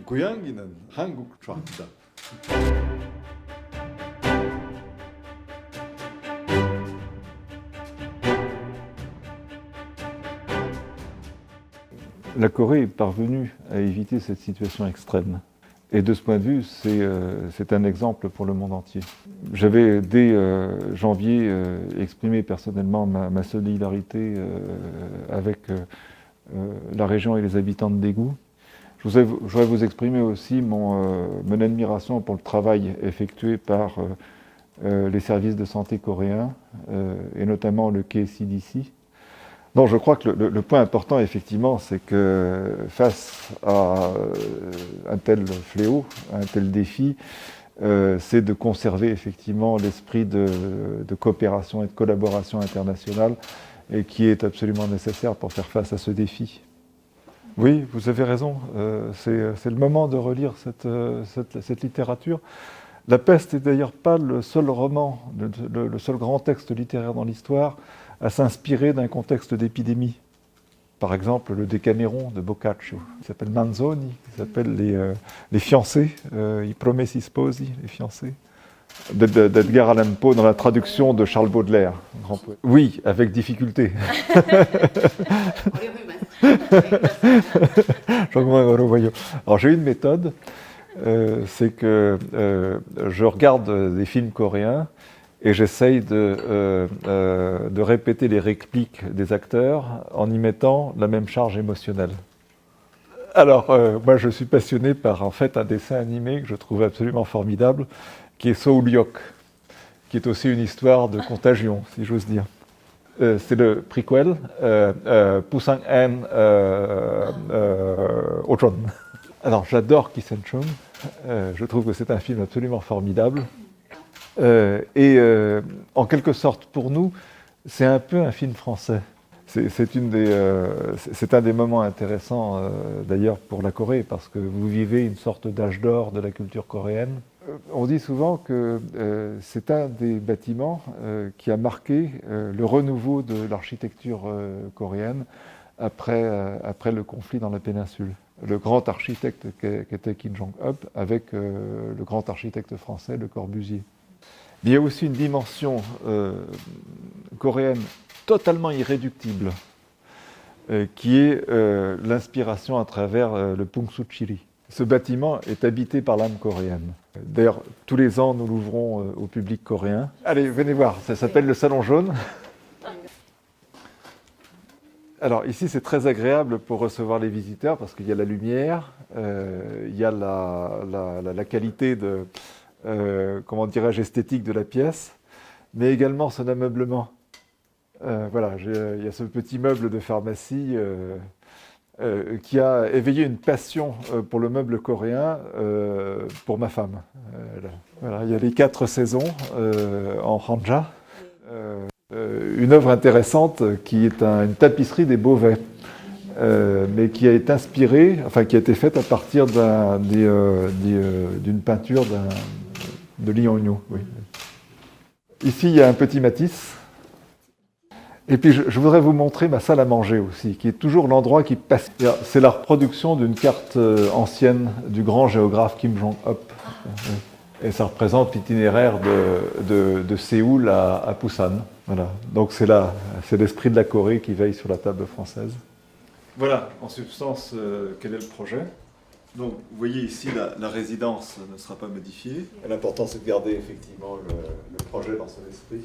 고양이는 한국 좋아합니다. La Corée est parvenue à éviter cette situation extrême. Et de ce point de vue, c'est un exemple pour le monde entier. J'avais, dès janvier, exprimé personnellement ma solidarité avec la région et les habitants de Daegu. Je voudrais vous exprimer aussi mon admiration pour le travail effectué par les services de santé coréens, et notamment le KCDC. Non, je crois que le point important, effectivement, c'est que face à un tel fléau, un tel défi, c'est de conserver effectivement l'esprit de coopération et de collaboration internationale, et qui est absolument nécessaire pour faire face à ce défi. Oui, vous avez raison, c'est le moment de relire cette littérature. La peste n'est d'ailleurs pas le seul roman, le seul grand texte littéraire dans l'histoire à s'inspirer d'un contexte d'épidémie. Par exemple, le Décaméron de Boccaccio, qui s'appelle Manzoni, qui s'appelle les fiancés, I Promessi Sposi, les fiancés, d'Edgar Allan Poe dans la traduction de Charles Baudelaire, grand poète. Oui, avec difficulté. Alors j'ai une méthode, c'est que je regarde des films coréens et j'essaye de répéter les répliques des acteurs en y mettant la même charge émotionnelle. Alors, moi je suis passionné par en fait un dessin animé que je trouve absolument formidable, qui est Seoul-yok, qui est aussi une histoire de contagion, si j'ose dire. C'est le prequel, Pusang-en Ochon. Alors j'adore Ki Sen-chung, je trouve que c'est un film absolument formidable. Et en quelque sorte, pour nous, c'est un peu un film français. C'est un des moments intéressants, d'ailleurs, pour la Corée, parce que vous vivez une sorte d'âge d'or de la culture coréenne. On dit souvent que c'est un des bâtiments qui a marqué le renouveau de l'architecture coréenne après le conflit dans la péninsule. Le grand architecte qu'était Kim Jong-un avec le grand architecte français, Le Corbusier. Mais il y a aussi une dimension coréenne totalement irréductible, qui est l'inspiration à travers le Pungsuchiri. Ce bâtiment est habité par l'âme coréenne. D'ailleurs, tous les ans, nous l'ouvrons au public coréen. Allez, venez voir, ça s'appelle le Salon Jaune. Alors ici, c'est très agréable pour recevoir les visiteurs parce qu'il y a la lumière, il y a la qualité comment dirais-je, esthétique de la pièce, mais également son ameublement. Voilà, il y a ce petit meuble de pharmacie qui a éveillé une passion pour le meuble coréen pour ma femme. Voilà, il y a les 4 saisons en hanja. Une œuvre intéressante qui est une tapisserie des Beauvais, mais qui a été inspirée, enfin qui a été faite à partir d'une peinture de Li Hongnu. Oui. Ici, il y a un petit Matisse. Et puis, je voudrais vous montrer ma salle à manger aussi, qui est toujours l'endroit qui passe. C'est la reproduction d'une carte ancienne du grand géographe Kim Jong-un. Et ça représente l'itinéraire de Séoul à Busan. Voilà. Donc c'est l'esprit de la Corée qui veille sur la table française. Voilà, en substance, quel est le projet? Donc vous voyez ici, la résidence ne sera pas modifiée. L'important c'est de garder effectivement le projet dans son esprit.